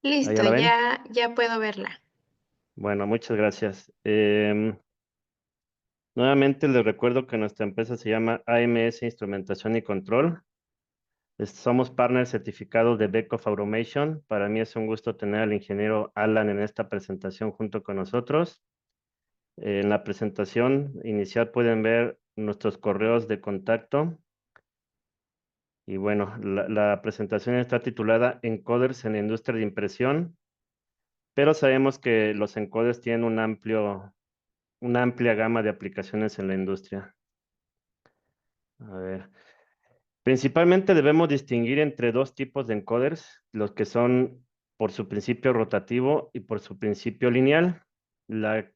¿Ahí ya Listo, la ven? ya puedo verla. Bueno, muchas gracias. Nuevamente les recuerdo que nuestra empresa se llama AMS Instrumentación y Control. Somos partners certificados de Beckhoff Automation. Para mí es un gusto tener al ingeniero Alan en esta presentación junto con nosotros. En la presentación inicial pueden ver nuestros correos de contacto. Y bueno, la presentación está titulada Encoders en la industria de impresión, pero sabemos que los encoders tienen una amplia gama de aplicaciones en la industria. A ver, principalmente debemos distinguir entre dos tipos de encoders, los que son por su principio rotativo y por su principio lineal. La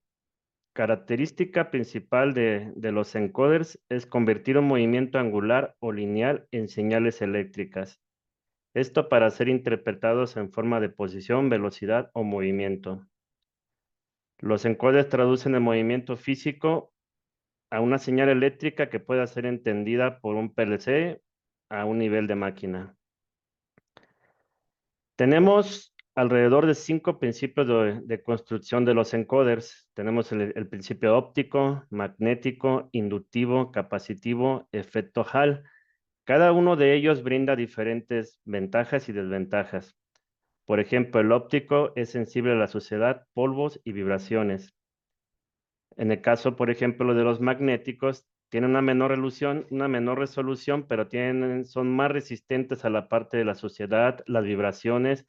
característica principal de los encoders es convertir un movimiento angular o lineal en señales eléctricas. Esto para ser interpretados en forma de posición, velocidad o movimiento. Los encoders traducen el movimiento físico a una señal eléctrica que pueda ser entendida por un PLC a un nivel de máquina. Tenemos alrededor de 5 principios de construcción de los encoders. Tenemos el principio óptico, magnético, inductivo, capacitivo, efecto Hall. Cada uno de ellos brinda diferentes ventajas y desventajas. Por ejemplo, el óptico es sensible a la suciedad, polvos y vibraciones. En el caso, por ejemplo, de los magnéticos, tienen una menor resolución, pero son más resistentes a la parte de la suciedad, las vibraciones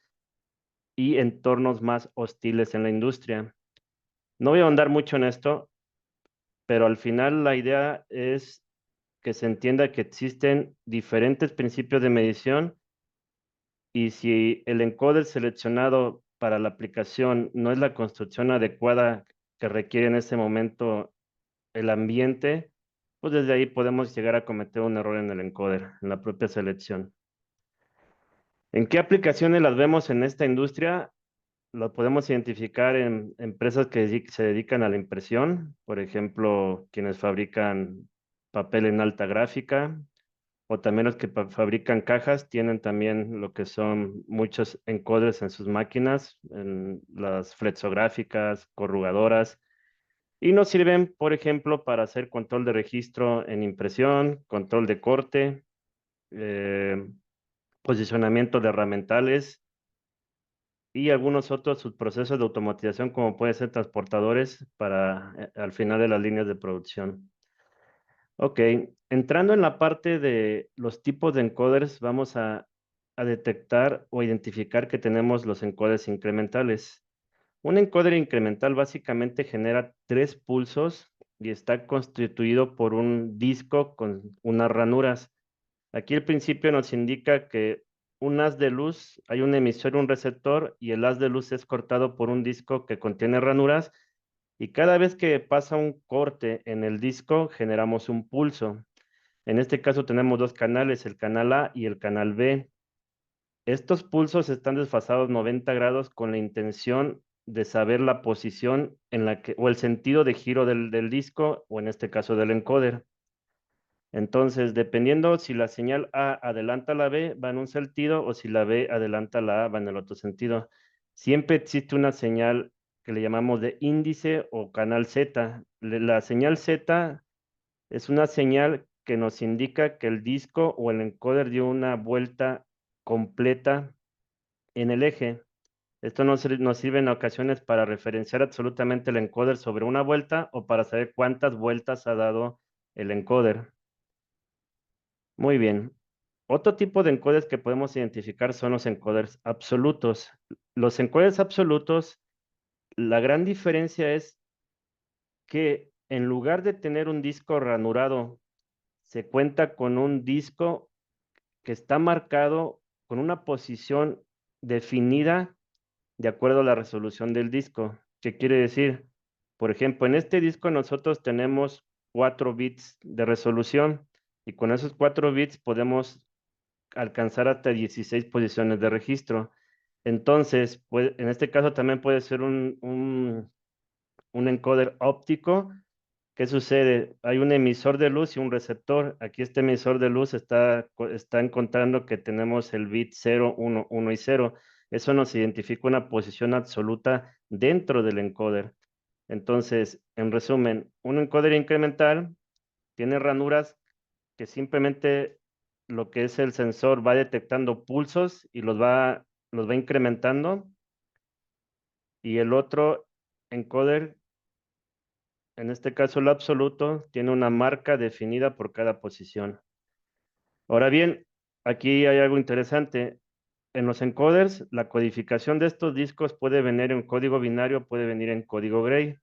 y entornos más hostiles en la industria. No voy a ahondar mucho en esto, pero al final la idea es que se entienda que existen diferentes principios de medición y si el encoder seleccionado para la aplicación no es la construcción adecuada que requiere en ese momento el ambiente, pues desde ahí podemos llegar a cometer un error en el encoder, en la propia selección. ¿En qué aplicaciones las vemos en esta industria? Lo podemos identificar en empresas que se dedican a la impresión, por ejemplo, quienes fabrican papel en alta gráfica, o también los que fabrican cajas tienen también lo que son muchos encoders en sus máquinas, en las flexográficas, corrugadoras, y nos sirven, por ejemplo, para hacer control de registro en impresión, control de corte, eh, posicionamiento de herramientales y algunos otros subprocesos de automatización como pueden ser transportadores para al final de las líneas de producción. Ok, entrando en la parte de los tipos de encoders, vamos a detectar o identificar que tenemos los encoders incrementales. Un encoder incremental básicamente genera 3 pulsos y está constituido por un disco con unas ranuras. Aquí el principio nos indica que un haz de luz, hay un emisor y un receptor, y el haz de luz es cortado por un disco que contiene ranuras, y cada vez que pasa un corte en el disco, generamos un pulso. En este caso tenemos dos canales, el canal A y el canal B. Estos pulsos están desfasados 90 grados con la intención de saber la posición en la que, o el sentido de giro del disco, o en este caso del encoder. Entonces, dependiendo si la señal A adelanta la B, va en un sentido, o si la B adelanta la A, va en el otro sentido. Siempre existe una señal que le llamamos de índice o canal Z. La señal Z es una señal que nos indica que el disco o el encoder dio una vuelta completa en el eje. Esto nos sirve en ocasiones para referenciar absolutamente el encoder sobre una vuelta o para saber cuántas vueltas ha dado el encoder. Muy bien. Otro tipo de encoders que podemos identificar son los encoders absolutos. Los encoders absolutos, la gran diferencia es que en lugar de tener un disco ranurado, se cuenta con un disco que está marcado con una posición definida de acuerdo a la resolución del disco. ¿Qué quiere decir? Por ejemplo, en este disco nosotros tenemos 4 bits de resolución y con esos 4 bits podemos alcanzar hasta 16 posiciones de registro. Entonces, pues, en este caso también puede ser un encoder óptico. ¿Qué sucede? Hay un emisor de luz y un receptor. Aquí este emisor de luz está encontrando que tenemos el bit 0, 1, 1 y 0. Eso nos identifica una posición absoluta dentro del encoder. Entonces, en resumen, un encoder incremental tiene ranuras que simplemente lo que es el sensor va detectando pulsos y los va incrementando. Y el otro encoder, en este caso el absoluto, tiene una marca definida por cada posición. Ahora bien, aquí hay algo interesante. En los encoders, la codificación de estos discos puede venir en código binario, puede venir en código Gray,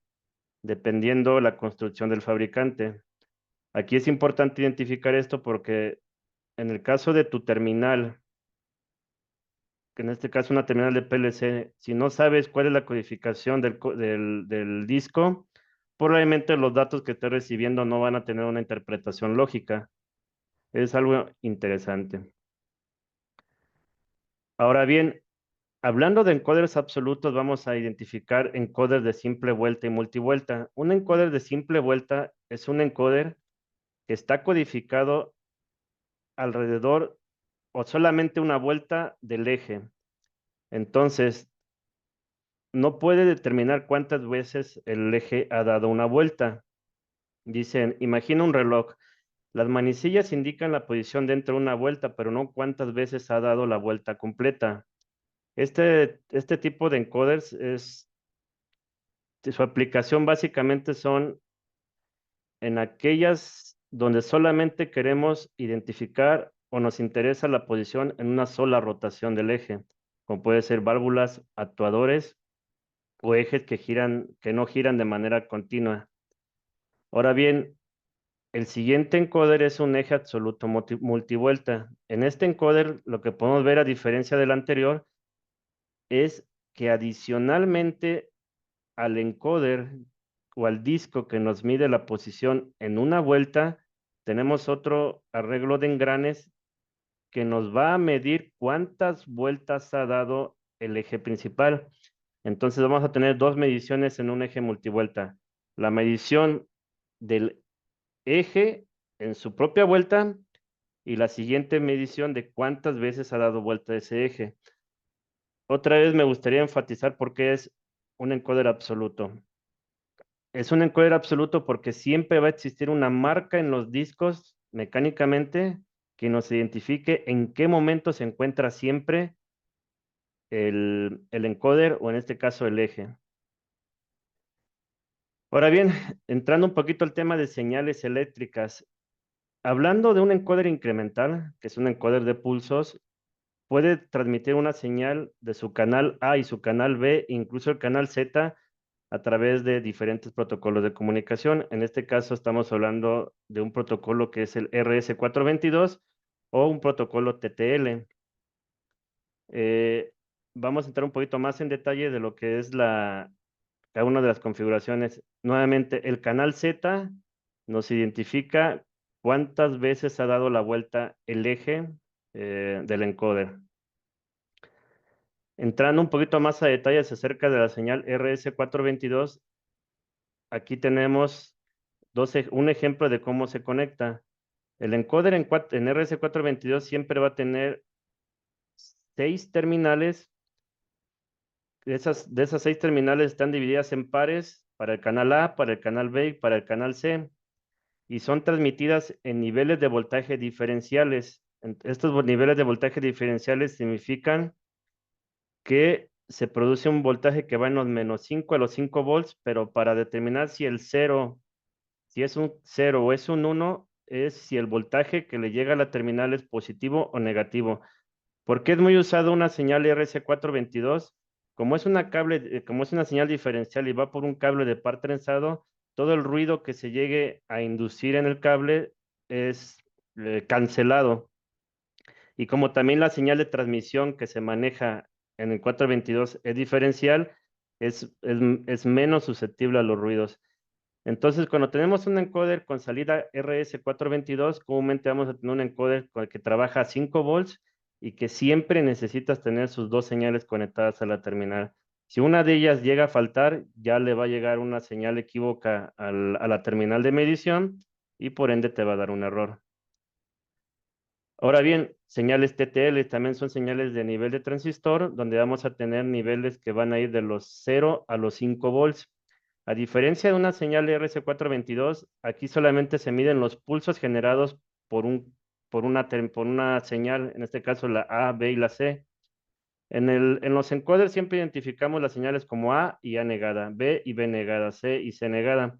dependiendo la construcción del fabricante. Aquí es importante identificar esto porque en el caso de tu terminal, que en este caso una terminal de PLC, si no sabes cuál es la codificación del disco, probablemente los datos que estés recibiendo no van a tener una interpretación lógica. Es algo interesante. Ahora bien, hablando de encoders absolutos, vamos a identificar encoders de simple vuelta y multivuelta. Un encoder de simple vuelta es un encoder que está codificado alrededor o solamente una vuelta del eje. Entonces, no puede determinar cuántas veces el eje ha dado una vuelta. Dicen, imagina un reloj. Las manecillas indican la posición dentro de una vuelta, pero no cuántas veces ha dado la vuelta completa. Este tipo de encoders su aplicación básicamente son en aquellas donde solamente queremos identificar o nos interesa la posición en una sola rotación del eje, como puede ser válvulas, actuadores o ejes que no giran de manera continua. Ahora bien, el siguiente encoder es un eje absoluto multivuelta. En este encoder, lo que podemos ver a diferencia del anterior es que adicionalmente al encoder o al disco que nos mide la posición en una vuelta, tenemos otro arreglo de engranes que nos va a medir cuántas vueltas ha dado el eje principal. Entonces vamos a tener dos mediciones en un eje multivuelta. La medición del eje en su propia vuelta y la siguiente medición de cuántas veces ha dado vuelta ese eje. Otra vez me gustaría enfatizar por qué es un encoder absoluto. Es un encoder absoluto porque siempre va a existir una marca en los discos mecánicamente que nos identifique en qué momento se encuentra siempre el encoder o en este caso el eje. Ahora bien, entrando un poquito al tema de señales eléctricas, hablando de un encoder incremental, que es un encoder de pulsos, puede transmitir una señal de su canal A y su canal B, incluso el canal Z, a través de diferentes protocolos de comunicación. En este caso estamos hablando de un protocolo que es el RS422 o un protocolo TTL. Eh, Vamos a entrar un poquito más en detalle de lo que es cada una de las configuraciones. Nuevamente, el canal Z nos identifica cuántas veces ha dado la vuelta el eje del encoder. Entrando un poquito más a detalles acerca de la señal RS422, aquí tenemos un ejemplo de cómo se conecta. El encoder en RS422 siempre va a tener 6 terminales. De esas 6 terminales están divididas en pares para el canal A, para el canal B y para el canal C. Y son transmitidas en niveles de voltaje diferenciales. Estos niveles de voltaje diferenciales significan que se produce un voltaje que va en los -5 a los 5 volts, pero para determinar si es un 0 o es un 1, es si el voltaje que le llega a la terminal es positivo o negativo. ¿Por qué es muy usado una señal RS422? Como es una señal diferencial y va por un cable de par trenzado, todo el ruido que se llegue a inducir en el cable es cancelado. Y como también la señal de transmisión que se maneja en el 422 es diferencial, es menos susceptible a los ruidos. Entonces, cuando tenemos un encoder con salida RS422, comúnmente vamos a tener un encoder con el que trabaja a 5 volts y que siempre necesitas tener sus dos señales conectadas a la terminal. Si una de ellas llega a faltar, ya le va a llegar una señal equívoca a la terminal de medición y por ende te va a dar un error. Ahora bien, señales TTL también son señales de nivel de transistor, donde vamos a tener niveles que van a ir de los 0 a los 5 volts. A diferencia de una señal RS422, aquí solamente se miden los pulsos generados por por una señal, en este caso la A, B y la C. En los encoders siempre identificamos las señales como A y A negada, B y B negada, C y C negada.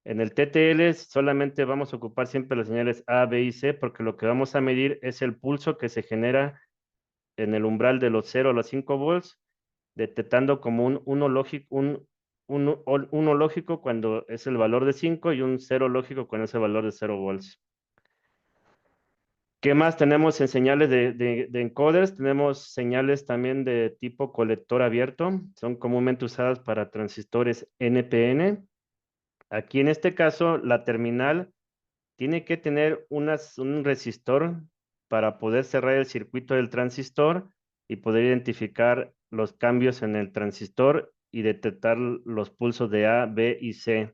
En el TTL solamente vamos a ocupar siempre las señales A, B y C porque lo que vamos a medir es el pulso que se genera en el umbral de los 0 a los 5 volts, detectando como un uno lógico cuando es el valor de 5 y un 0 lógico cuando es el valor de 0 volts. ¿Qué más tenemos en señales de encoders? Tenemos señales también de tipo colector abierto. Son comúnmente usadas para transistores NPN. Aquí en este caso, la terminal tiene que tener un resistor para poder cerrar el circuito del transistor y poder identificar los cambios en el transistor y detectar los pulsos de A, B y C.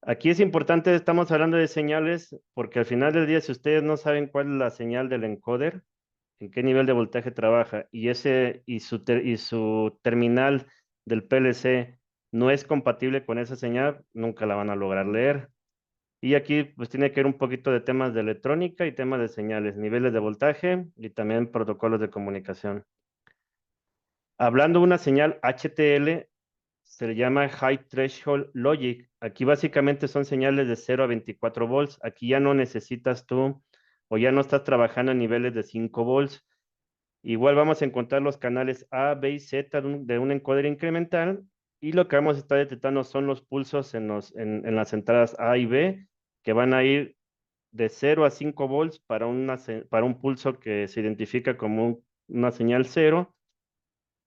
Aquí es importante, estamos hablando de señales, porque al final del día, si ustedes no saben cuál es la señal del encoder, en qué nivel de voltaje trabaja, y su terminal del PLC no es compatible con esa señal, nunca la van a lograr leer. Y aquí pues tiene que ver un poquito de temas de electrónica y temas de señales, niveles de voltaje y también protocolos de comunicación. Hablando de una señal HTL, se le llama High Threshold Logic. Aquí básicamente son señales de 0 a 24 volts. Aquí ya no necesitas tú o ya no estás trabajando en niveles de 5 volts. Igual vamos a encontrar los canales A, B y Z de un encoder incremental y lo que vamos a estar detectando son los pulsos en las entradas A y B que van a ir de 0 a 5 volts para un pulso que se identifica como una señal 0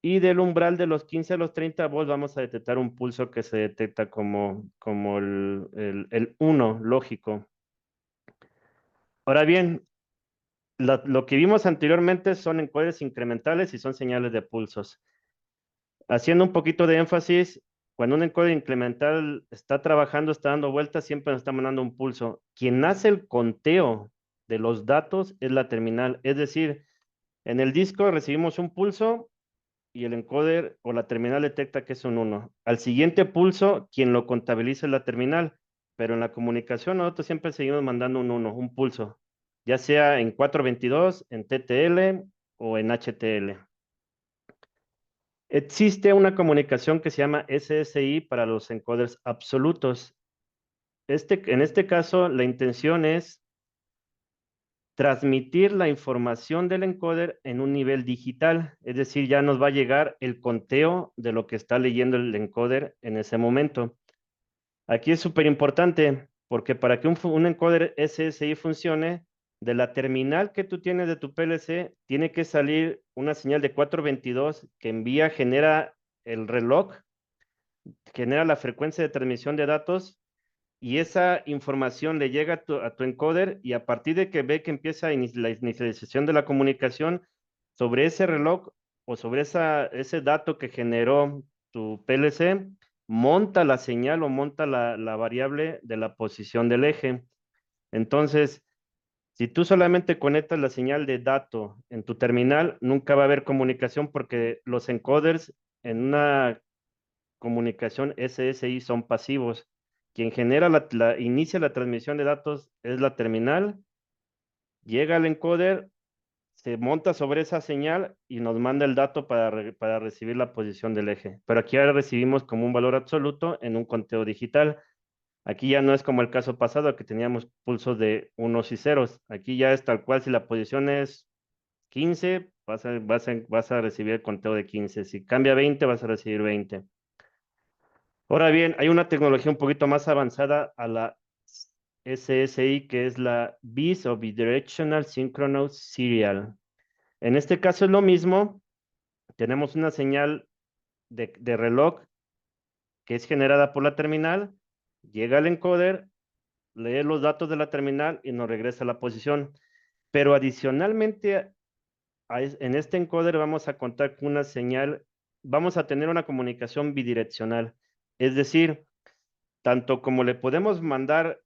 y del umbral de los 15 a los 30 volts vamos a detectar un pulso que se detecta como el 1 lógico. Ahora bien, lo que vimos anteriormente son encoders incrementales y son señales de pulsos. Haciendo un poquito de énfasis, cuando un encoder incremental está trabajando, está dando vueltas, siempre nos está mandando un pulso. Quien hace el conteo de los datos es la terminal. Es decir, en el disco recibimos un pulso y el encoder o la terminal detecta que es un 1. Al siguiente pulso, quien lo contabiliza es la terminal, pero en la comunicación nosotros siempre seguimos mandando un 1, un pulso, ya sea en 422, en TTL o en HTL. Existe una comunicación que se llama SSI para los encoders absolutos. En este caso, la intención es transmitir la información del encoder en un nivel digital, es decir, ya nos va a llegar el conteo de lo que está leyendo el encoder en ese momento. Aquí es súper importante porque para que un encoder SSI funcione, de la terminal que tú tienes de tu PLC, tiene que salir una señal de 422 que genera el reloj, genera la frecuencia de transmisión de datos y esa información le llega a tu encoder y a partir de que ve que empieza la inicialización de la comunicación sobre ese reloj o sobre ese dato que generó tu PLC, monta la señal o monta la variable de la posición del eje. Entonces, si tú solamente conectas la señal de dato en tu terminal, nunca va a haber comunicación porque los encoders en una comunicación SSI son pasivos. Quien genera inicia la transmisión de datos es la terminal, llega al encoder, se monta sobre esa señal y nos manda el dato para recibir la posición del eje. Pero aquí ahora recibimos como un valor absoluto en un conteo digital. Aquí ya no es como el caso pasado que teníamos pulsos de unos y ceros. Aquí ya es tal cual, si la posición es 15, vas a recibir el conteo de 15. Si cambia 20, vas a recibir 20. Ahora bien, hay una tecnología un poquito más avanzada a la SSI, que es la BIS o Bidirectional Synchronous Serial. En este caso es lo mismo, tenemos una señal de reloj que es generada por la terminal, llega al encoder, lee los datos de la terminal y nos regresa a la posición. Pero adicionalmente, en este encoder vamos a contar con una señal, vamos a tener una comunicación bidireccional. Es decir, tanto como le podemos mandar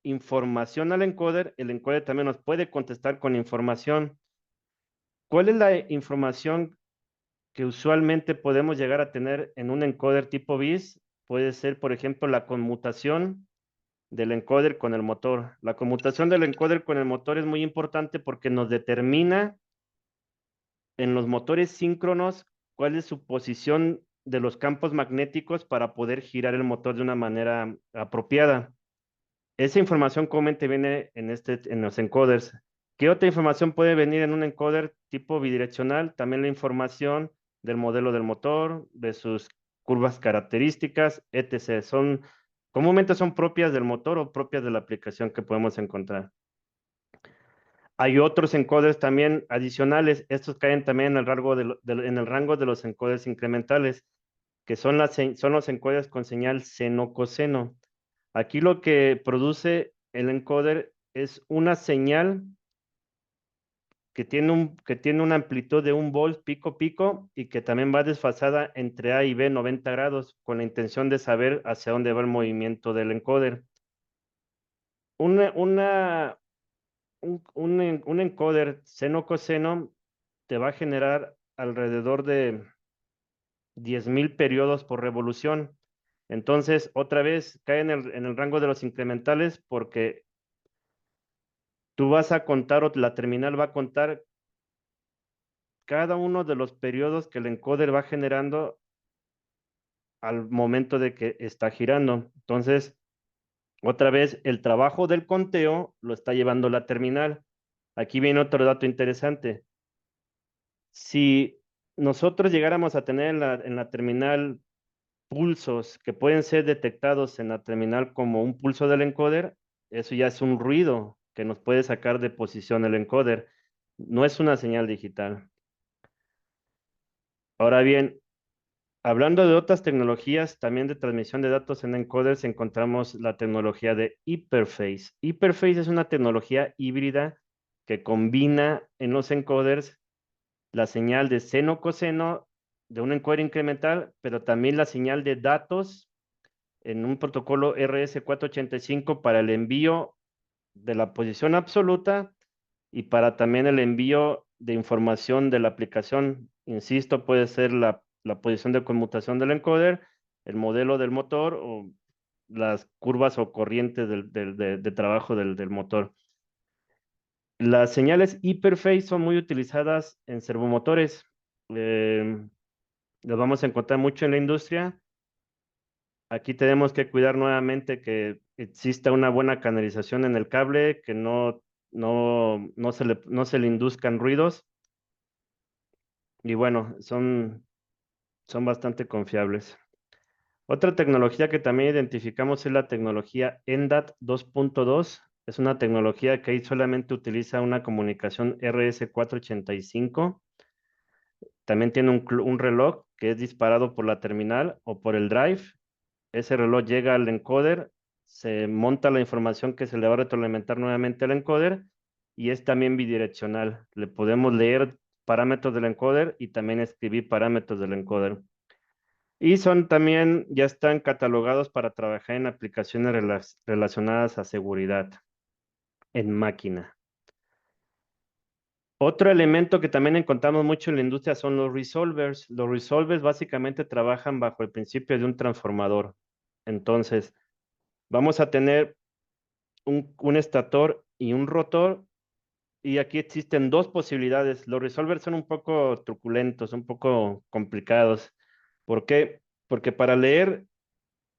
información al encoder, el encoder también nos puede contestar con información. ¿Cuál es la información que usualmente podemos llegar a tener en un encoder tipo BIS? Puede ser, por ejemplo, la conmutación del encoder con el motor. La conmutación del encoder con el motor es muy importante porque nos determina en los motores síncronos cuál es su posición de los campos magnéticos para poder girar el motor de una manera apropiada. Esa información comúnmente viene en los encoders. ¿Qué otra información puede venir en un encoder tipo bidireccional? También la información del modelo del motor, de sus curvas características, etc. Comúnmente son propias del motor o propias de la aplicación que podemos encontrar. Hay otros encoders también adicionales. Estos caen también en en el rango de los encoders incrementales, que son los encoders con señal seno-coseno. Aquí lo que produce el encoder es una señal que tiene una amplitud de 1 volt pico y que también va desfasada entre A y B 90 grados con la intención de saber hacia dónde va el movimiento del encoder. Una, una, un encoder seno-coseno te va a generar alrededor de 10,000 periodos por revolución. Entonces, otra vez cae en el rango de los incrementales porque tú vas a contar o la terminal va a contar cada uno de los periodos que el encoder va generando al momento de que está girando. Entonces, otra vez, el trabajo del conteo lo está llevando la terminal. Aquí viene otro dato interesante. Si nosotros llegáramos a tener en la terminal pulsos que pueden ser detectados en la terminal como un pulso del encoder, eso ya es un ruido que nos puede sacar de posición el encoder. No es una señal digital. Ahora bien, hablando de otras tecnologías, también de transmisión de datos en encoders, encontramos la tecnología de Hyperface. Hyperface es una tecnología híbrida que combina en los encoders la señal de seno-coseno de un encoder incremental, pero también la señal de datos en un protocolo RS485 para el envío de la posición absoluta y para también el envío de información de la aplicación. Insisto, puede ser la posición de conmutación del encoder, el modelo del motor o las curvas o corrientes de trabajo del motor. Las señales Hyperface son muy utilizadas en servomotores. Las vamos a encontrar mucho en la industria. Aquí tenemos que cuidar nuevamente que exista una buena canalización en el cable, que no se le induzcan ruidos. Y bueno, son bastante confiables. Otra tecnología que también identificamos es la tecnología NDAT 2.2. Es una tecnología que ahí solamente utiliza una comunicación RS485. También tiene un reloj que es disparado por la terminal o por el drive. Ese reloj llega al encoder, se monta la información que se le va a retroalimentar nuevamente al encoder y es también bidireccional. Le podemos leer parámetros del encoder y también escribir parámetros del encoder. Y son también, ya están catalogados para trabajar en aplicaciones relacionadas a seguridad en máquina. Otro elemento que también encontramos mucho en la industria son los resolvers. Los resolvers básicamente trabajan bajo el principio de un transformador. Entonces, vamos a tener un estator y un rotor, y aquí existen dos posibilidades. Los resolvers son un poco truculentos, un poco complicados. ¿Por qué? Porque para leer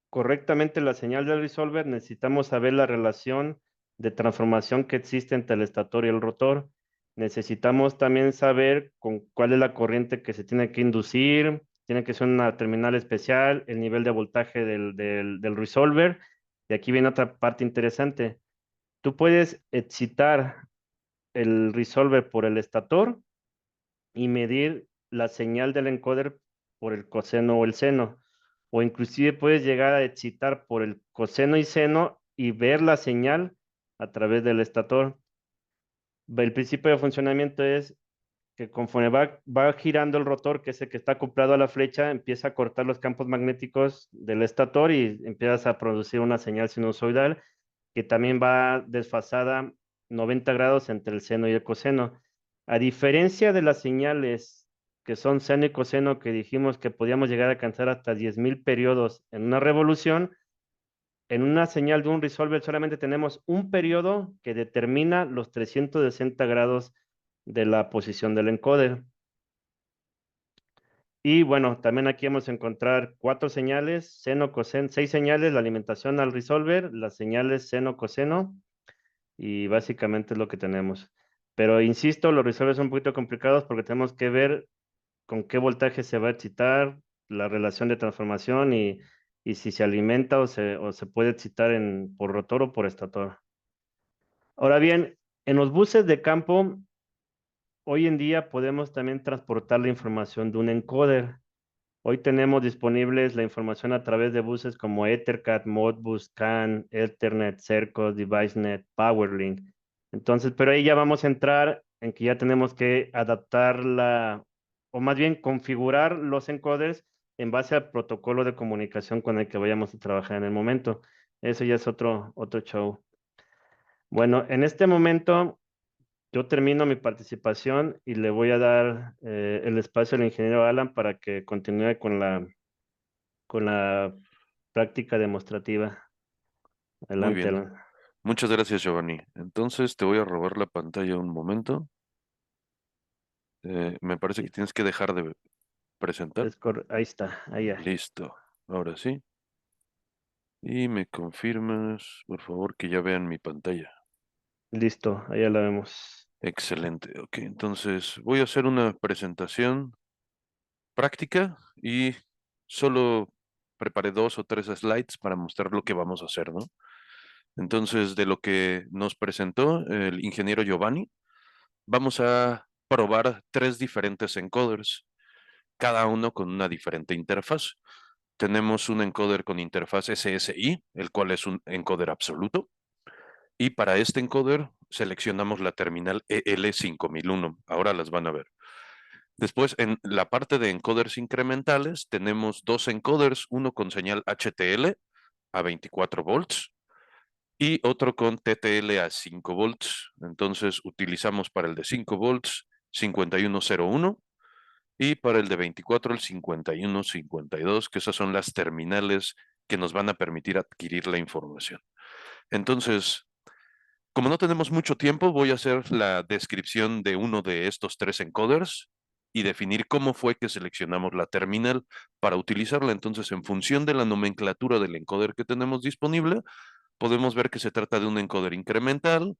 correctamente la señal del resolver necesitamos saber la relación de transformación que existe entre el estator y el rotor. Necesitamos también saber con cuál es la corriente que se tiene que inducir, tiene que ser una terminal especial, el nivel de voltaje del resolver. Y aquí viene otra parte interesante. Tú puedes excitar el resolver por el estator y medir la señal del encoder por el coseno o el seno. O inclusive puedes llegar a excitar por el coseno y seno y ver la señal a través del estator. El principio de funcionamiento es que conforme va girando el rotor, que es el que está acoplado a la flecha, empieza a cortar los campos magnéticos del estator y empiezas a producir una señal sinusoidal. que también va desfasada 90 grados entre el seno y el coseno. A diferencia de las señales que son seno y coseno, que dijimos que podíamos llegar a alcanzar hasta 10,000 periodos en una revolución, en una señal de un resolver solamente tenemos un periodo que determina los 360 grados de la posición del encoder. Y bueno, también aquí vamos a encontrar cuatro señales, seno, coseno, seis señales, la alimentación al resolver, las señales seno, coseno, y básicamente es lo que tenemos. Pero insisto, los resolvers son un poquito complicados porque tenemos que ver con qué voltaje se va a excitar, la relación de transformación y si se alimenta o se puede excitar por rotor o por estator. Ahora bien, en los buses de campo, hoy en día podemos también transportar la información de un encoder. Hoy tenemos disponibles la información a través de buses como Ethercat, Modbus, CAN, Ethernet, Cerco, DeviceNet, PowerLink. Entonces, pero ahí ya vamos a entrar en que ya tenemos que adaptarla, o más bien configurar los encoders en base al protocolo de comunicación con el que vayamos a trabajar en el momento. Eso ya es otro show. Bueno, en este momento yo termino mi participación y le voy a dar el espacio al ingeniero Alan para que continúe con la práctica demostrativa. Muy Adelante, bien. Alan. Muchas gracias, Giovanni. Entonces te voy a robar la pantalla un momento. Me parece que Sí, tienes que dejar de presentar. ahí está, ahí ya. Listo. Ahora sí. Y me confirmas, por favor, que ya vean mi pantalla. Listo, ahí ya la vemos. Excelente. Ok, entonces voy a hacer una presentación práctica y solo preparé 2 o 3 slides para mostrar lo que vamos a hacer, ¿no? Entonces, de lo que nos presentó el ingeniero Giovanni, vamos a probar 3 diferentes encoders, cada uno con una diferente interfaz. Tenemos un encoder con interfaz SSI, el cual es un encoder absoluto, y para este encoder seleccionamos la terminal EL5001. Ahora las van a ver. Después, en la parte de encoders incrementales, tenemos 2 encoders, uno con señal HTL a 24 volts y otro con TTL a 5 volts. Entonces, utilizamos para el de 5 volts 5101 y para el de 24 el 5152, que esas son las terminales que nos van a permitir adquirir la información. Entonces, como no tenemos mucho tiempo, voy a hacer la descripción de uno de estos 3 encoders y definir cómo fue que seleccionamos la terminal para utilizarla. Entonces, en función de la nomenclatura del encoder que tenemos disponible, podemos ver que se trata de un encoder incremental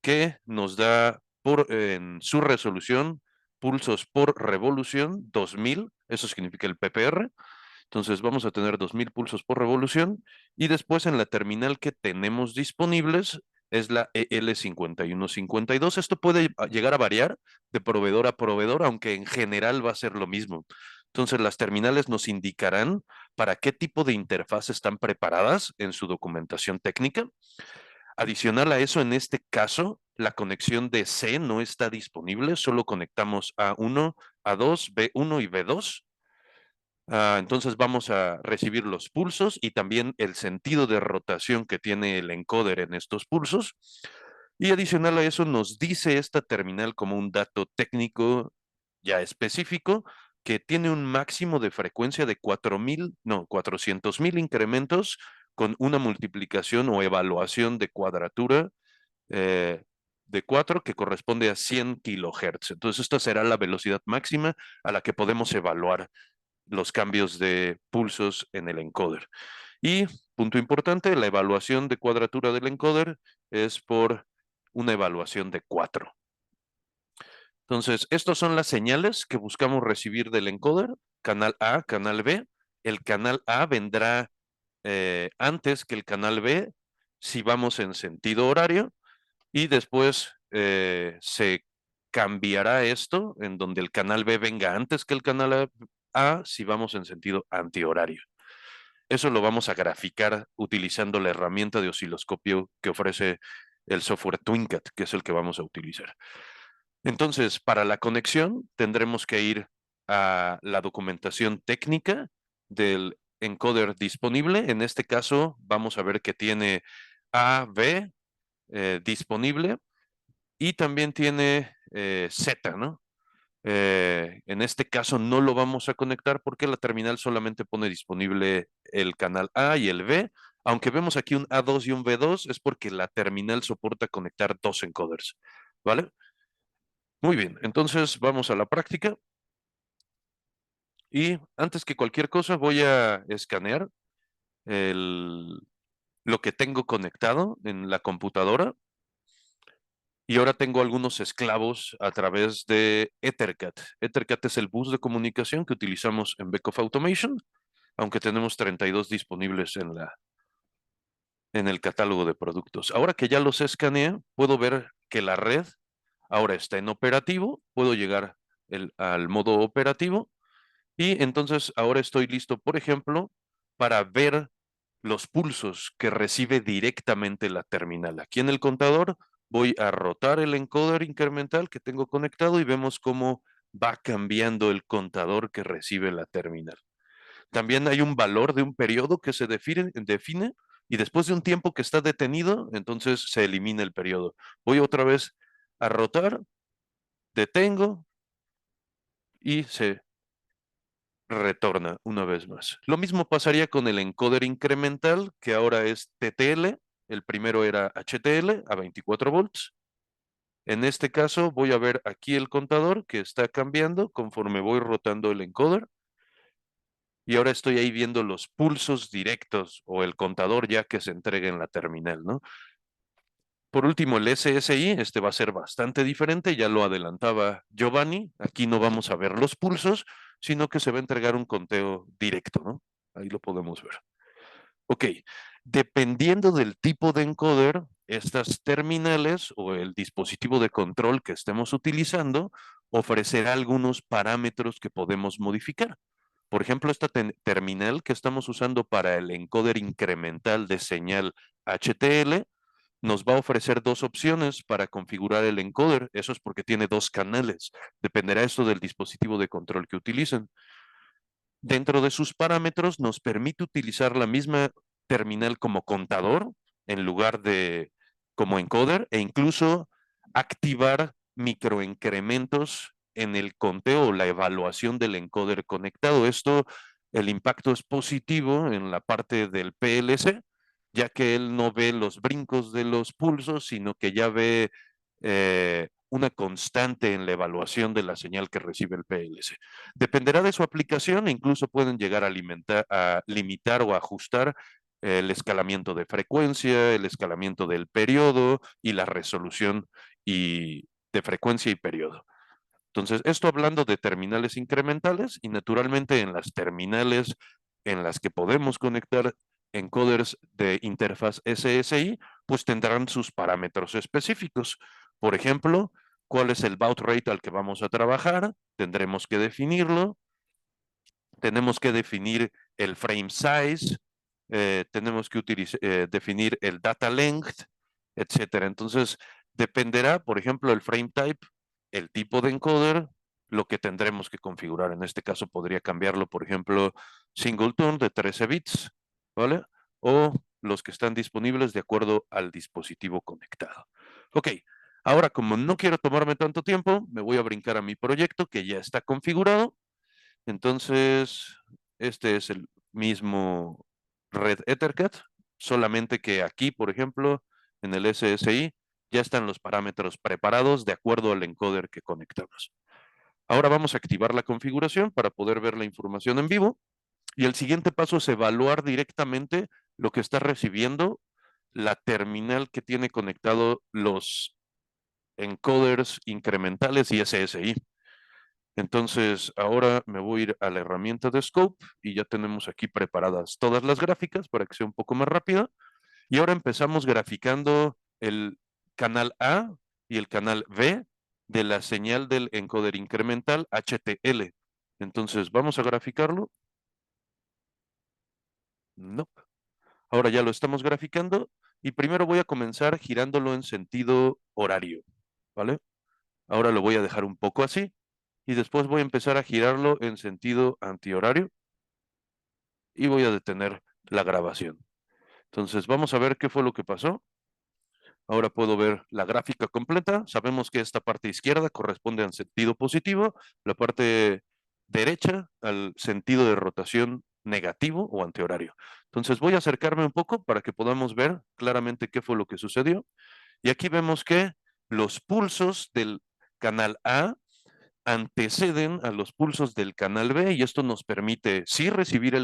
que nos da en su resolución pulsos por revolución 2000, eso significa el PPR. Entonces vamos a tener 2000 pulsos por revolución y después en la terminal que tenemos disponibles es la EL5152. Esto puede llegar a variar de proveedor a proveedor, aunque en general va a ser lo mismo. Entonces las terminales nos indicarán para qué tipo de interfaz están preparadas en su documentación técnica. Adicional a eso, en este caso, la conexión de C no está disponible, solo conectamos A1, A2, B1 y B2. Entonces vamos a recibir los pulsos y también el sentido de rotación que tiene el encoder en estos pulsos. Y adicional a eso nos dice esta terminal como un dato técnico ya específico que tiene un máximo de frecuencia de 4,000, no, 400,000 incrementos con una multiplicación o evaluación de cuadratura eh, de 4 que corresponde a 100 kilohertz. Entonces esta será la velocidad máxima a la que podemos evaluar los cambios de pulsos en el encoder. Y, punto importante, la evaluación de cuadratura del encoder es por una evaluación de 4. Entonces, estas son las señales que buscamos recibir del encoder, canal A, canal B. El canal A vendrá antes que el canal B si vamos en sentido horario y después se cambiará esto en donde el canal B venga antes que el canal A si vamos en sentido antihorario. Eso lo vamos a graficar utilizando la herramienta de osciloscopio que ofrece el software TwinCat, que es el que vamos a utilizar. Entonces, para la conexión tendremos que ir a la documentación técnica del encoder disponible. En este caso, vamos a ver que tiene A, B disponible y también tiene Z, ¿no? En este caso no lo vamos a conectar porque la terminal solamente pone disponible el canal A y el B. Aunque vemos aquí un A2 y un B2, es porque la terminal soporta conectar dos encoders, ¿vale? Muy bien, entonces vamos a la práctica. Y antes que cualquier cosa voy a escanear el, lo que tengo conectado en la computadora. Y ahora tengo algunos esclavos a través de Ethercat. Ethercat es el bus de comunicación que utilizamos en Beckhoff Automation, aunque tenemos 32 disponibles en el catálogo de productos. Ahora que ya los escaneé, puedo ver que la red ahora está en operativo. Puedo llegar al modo operativo y entonces ahora estoy listo, por ejemplo, para ver los pulsos que recibe directamente la terminal. Aquí en el contador voy a rotar el encoder incremental que tengo conectado y vemos cómo va cambiando el contador que recibe la terminal. También hay un valor de un periodo que se define y después de un tiempo que está detenido, entonces se elimina el periodo. Voy otra vez a rotar, detengo y se retorna una vez más. Lo mismo pasaría con el encoder incremental, que ahora es TTL. El primero era HTL a 24 volts. En este caso voy a ver aquí el contador que está cambiando conforme voy rotando el encoder. Y ahora estoy ahí viendo los pulsos directos o el contador ya que se entrega en la terminal, ¿no? Por último, el SSI, este va a ser bastante diferente, ya lo adelantaba Giovanni. Aquí no vamos a ver los pulsos, sino que se va a entregar un conteo directo, ¿no? Ahí lo podemos ver. Ok, dependiendo del tipo de encoder, estas terminales o el dispositivo de control que estemos utilizando ofrecerá algunos parámetros que podemos modificar. Por ejemplo, esta terminal que estamos usando para el encoder incremental de señal HTL nos va a ofrecer dos opciones para configurar el encoder. Eso es porque tiene dos canales. Dependerá esto del dispositivo de control que utilicen. Dentro de sus parámetros nos permite utilizar la misma terminal como contador en lugar de como encoder e incluso activar microincrementos en el conteo o la evaluación del encoder conectado. Esto, el impacto es positivo en la parte del PLC, ya que él no ve los brincos de los pulsos, sino que ya ve una constante en la evaluación de la señal que recibe el PLC. Dependerá de su aplicación e incluso pueden llegar a limitar o ajustar el escalamiento de frecuencia, el escalamiento del periodo y la resolución de frecuencia y periodo. Entonces, esto hablando de terminales incrementales y naturalmente en las terminales en las que podemos conectar encoders de interfaz SSI, pues tendrán sus parámetros específicos. Por ejemplo, cuál es el baud rate al que vamos a trabajar, tendremos que definirlo, tenemos que definir el frame size, tenemos que definir el data length, etcétera. Entonces, dependerá, por ejemplo, el frame type, el tipo de encoder, lo que tendremos que configurar. En este caso podría cambiarlo, por ejemplo, singleton de 13 bits, ¿vale? O los que están disponibles de acuerdo al dispositivo conectado. Ok, ahora como no quiero tomarme tanto tiempo, me voy a brincar a mi proyecto que ya está configurado. Entonces, este es el mismo red Ethercat, solamente que aquí, por ejemplo, en el SSI, ya están los parámetros preparados de acuerdo al encoder que conectamos. Ahora vamos a activar la configuración para poder ver la información en vivo. Y el siguiente paso es evaluar directamente lo que está recibiendo la terminal que tiene conectado los encoders incrementales y SSI. Entonces, ahora me voy a ir a la herramienta de Scope y ya tenemos aquí preparadas todas las gráficas para que sea un poco más rápida. Y ahora empezamos graficando el canal A y el canal B de la señal del encoder incremental HTL. Entonces, vamos a graficarlo. No. Ahora ya lo estamos graficando y primero voy a comenzar girándolo en sentido horario, ¿vale? Ahora lo voy a dejar un poco así y después voy a empezar a girarlo en sentido antihorario y voy a detener la grabación. Entonces, vamos a ver qué fue lo que pasó. Ahora puedo ver la gráfica completa. Sabemos que esta parte izquierda corresponde al sentido positivo, la parte derecha al sentido de rotación negativo o antihorario. Entonces voy a acercarme un poco para que podamos ver claramente qué fue lo que sucedió. Y aquí vemos que los pulsos del canal A anteceden a los pulsos del canal B y esto nos permite sí recibir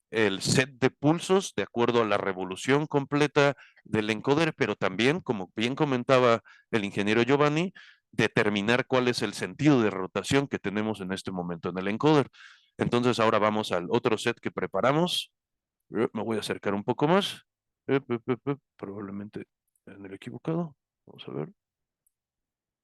el set de pulsos de acuerdo a la revolución completa del encoder, pero también, como bien comentaba el ingeniero Giovanni, determinar cuál es el sentido de rotación que tenemos en este momento en el encoder. Entonces ahora vamos al otro set que preparamos. Me voy a acercar un poco más. Probablemente en el equivocado. Vamos a ver.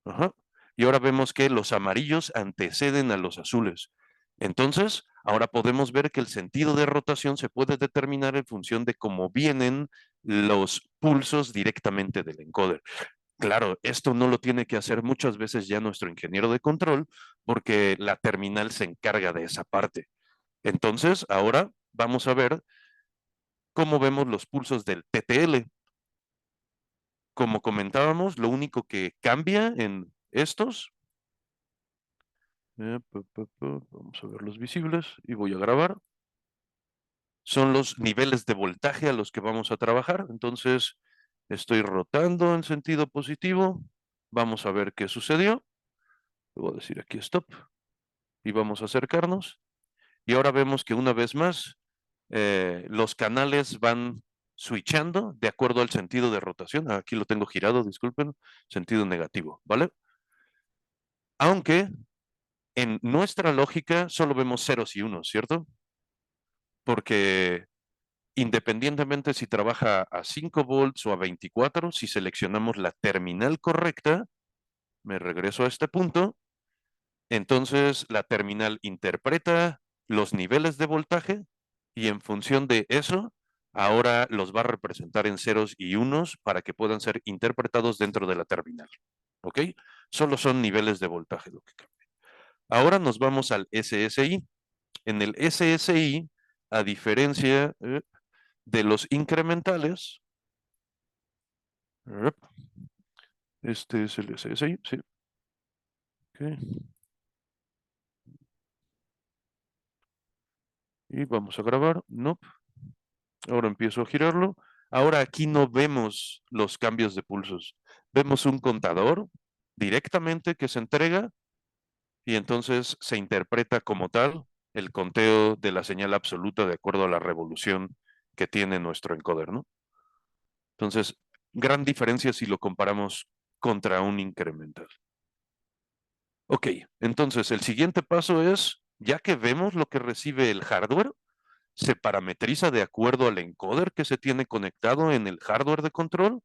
Ajá. Y ahora vemos que los amarillos anteceden a los azules. Entonces, ahora podemos ver que el sentido de rotación se puede determinar en función de cómo vienen los pulsos directamente del encoder. Claro, esto no lo tiene que hacer muchas veces ya nuestro ingeniero de control porque la terminal se encarga de esa parte. Entonces, ahora vamos a ver cómo vemos los pulsos del TTL. Como comentábamos, lo único que cambia en estos vamos a ver los visibles y voy a grabar. Son los niveles de voltaje a los que vamos a trabajar. Entonces, estoy rotando en sentido positivo. Vamos a ver qué sucedió. Le voy a decir aquí stop y vamos a acercarnos. Y ahora vemos que una vez más los canales van switchando de acuerdo al sentido de rotación. Aquí lo tengo girado, disculpen, sentido negativo, ¿vale? Aunque en nuestra lógica solo vemos ceros y unos, ¿cierto? Porque independientemente si trabaja a 5 volts o a 24, si seleccionamos la terminal correcta, me regreso a este punto, entonces la terminal interpreta los niveles de voltaje y en función de eso, ahora los va a representar en ceros y unos para que puedan ser interpretados dentro de la terminal. ¿Ok? Solo son niveles de voltaje lo que cambia. Ahora nos vamos al SSI. En el SSI, a diferencia de los incrementales, este es el SSI, sí. Okay. Y vamos a grabar. No. Ahora empiezo a girarlo. Ahora aquí no vemos los cambios de pulsos. Vemos un contador directamente que se entrega y entonces se interpreta como tal el conteo de la señal absoluta de acuerdo a la revolución que tiene nuestro encoder, ¿no? Entonces, gran diferencia si lo comparamos contra un incremental. Ok, entonces el siguiente paso es, ya que vemos lo que recibe el hardware, se parametriza de acuerdo al encoder que se tiene conectado en el hardware de control.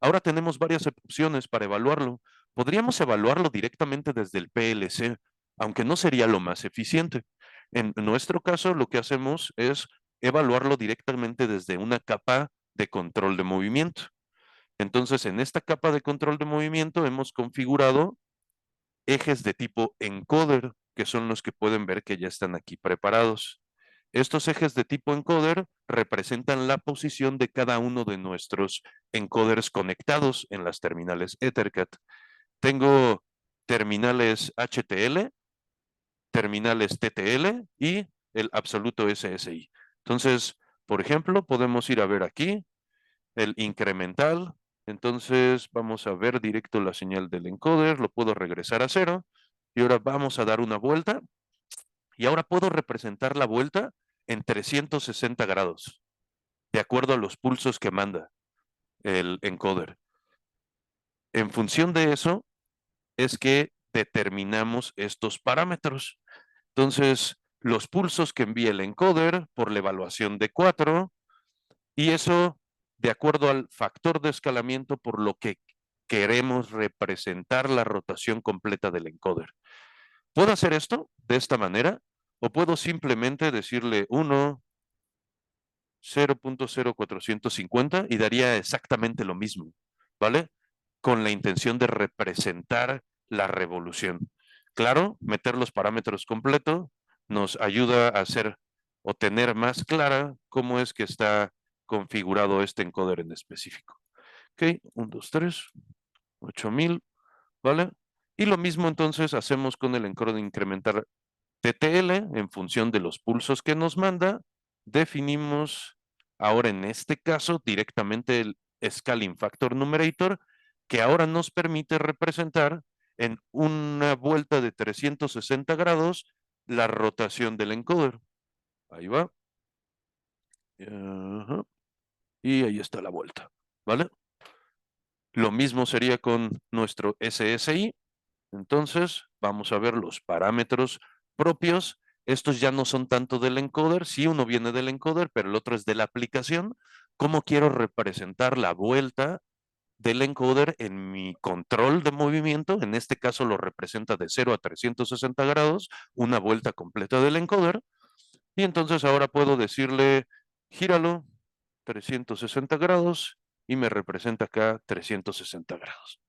Ahora tenemos varias opciones para evaluarlo. Podríamos evaluarlo directamente desde el PLC, aunque no sería lo más eficiente. En nuestro caso, lo que hacemos es evaluarlo directamente desde una capa de control de movimiento. Entonces, en esta capa de control de movimiento hemos configurado ejes de tipo encoder, que son los que pueden ver que ya están aquí preparados. Estos ejes de tipo encoder representan la posición de cada uno de nuestros encoders conectados en las terminales EtherCAT. Tengo terminales HTL, terminales TTL y el absoluto SSI. Entonces, por ejemplo, podemos ir a ver aquí el incremental. Entonces vamos a ver directo la señal del encoder, lo puedo regresar a cero y ahora vamos a dar una vuelta y ahora puedo representar la vuelta en 360 grados, de acuerdo a los pulsos que manda el encoder. En función de eso es que determinamos estos parámetros. Entonces, los pulsos que envía el encoder por la evaluación de 4 y eso de acuerdo al factor de escalamiento por lo que queremos representar la rotación completa del encoder. ¿Puedo hacer esto de esta manera? ¿O puedo simplemente decirle 1, 0.0450 y daría exactamente lo mismo, ¿vale? Con la intención de representar la revolución. Claro, meter los parámetros completos nos ayuda a hacer o tener más clara cómo es que está configurado este encoder en específico. Ok, 1, 2, 3, 8000, ¿vale? Y lo mismo entonces hacemos con el encoder de incrementar TTL en función de los pulsos que nos manda. Definimos ahora en este caso directamente el scaling factor numerator, que ahora nos permite representar en una vuelta de 360 grados la rotación del encoder. Ahí va. Ajá. Y ahí está la vuelta, ¿vale? Lo mismo sería con nuestro SSI. Entonces, vamos a ver los parámetros propios. Estos ya no son tanto del encoder. Sí, uno viene del encoder, pero el otro es de la aplicación. ¿Cómo quiero representar la vuelta del encoder en mi control de movimiento? En este caso lo representa de 0 a 360 grados, una vuelta completa del encoder. Y entonces ahora puedo decirle, gíralo 360 grados y me representa acá 360 grados.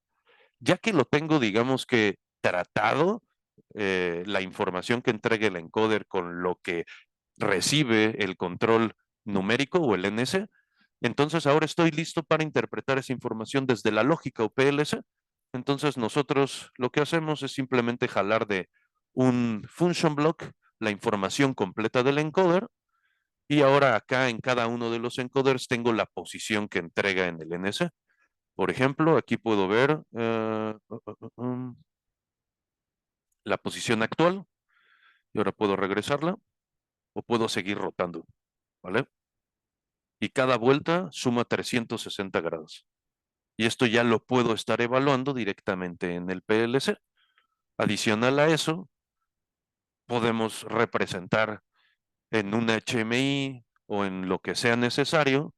Ya que lo tengo, digamos que tratado, la información que entregue el encoder con lo que recibe el control numérico o el NS, entonces ahora estoy listo para interpretar esa información desde la lógica o PLC. Entonces nosotros lo que hacemos es simplemente jalar de un function block la información completa del encoder y ahora acá en cada uno de los encoders tengo la posición que entrega en el NS. Por ejemplo, aquí puedo ver la posición actual y ahora puedo regresarla o puedo seguir rotando, ¿vale? Y cada vuelta suma 360 grados. Y esto ya lo puedo estar evaluando directamente en el PLC. Adicional a eso, podemos representar en un HMI o en lo que sea necesario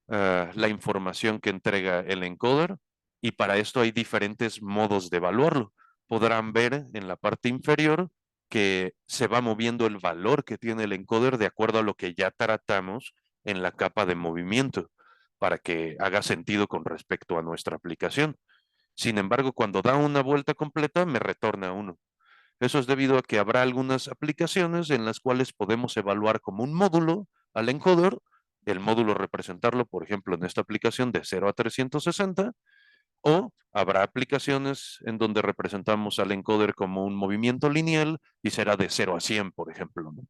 la información que entrega el encoder y para esto hay diferentes modos de evaluarlo. Podrán ver en la parte inferior que se va moviendo el valor que tiene el encoder de acuerdo a lo que ya tratamos en la capa de movimiento para que haga sentido con respecto a nuestra aplicación. Sin embargo, cuando da una vuelta completa, me retorna uno. Eso es debido a que habrá algunas aplicaciones en las cuales podemos evaluar como un módulo al encoder, el módulo representarlo, por ejemplo, en esta aplicación de 0 a 360, o habrá aplicaciones en donde representamos al encoder como un movimiento lineal y será de 0 a 100, por ejemplo, ¿no?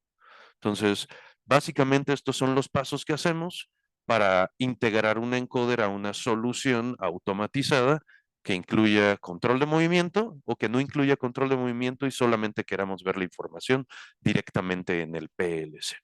Entonces, básicamente estos son los pasos que hacemos para integrar un encoder a una solución automatizada que incluya control de movimiento o que no incluya control de movimiento y solamente queramos ver la información directamente en el PLC.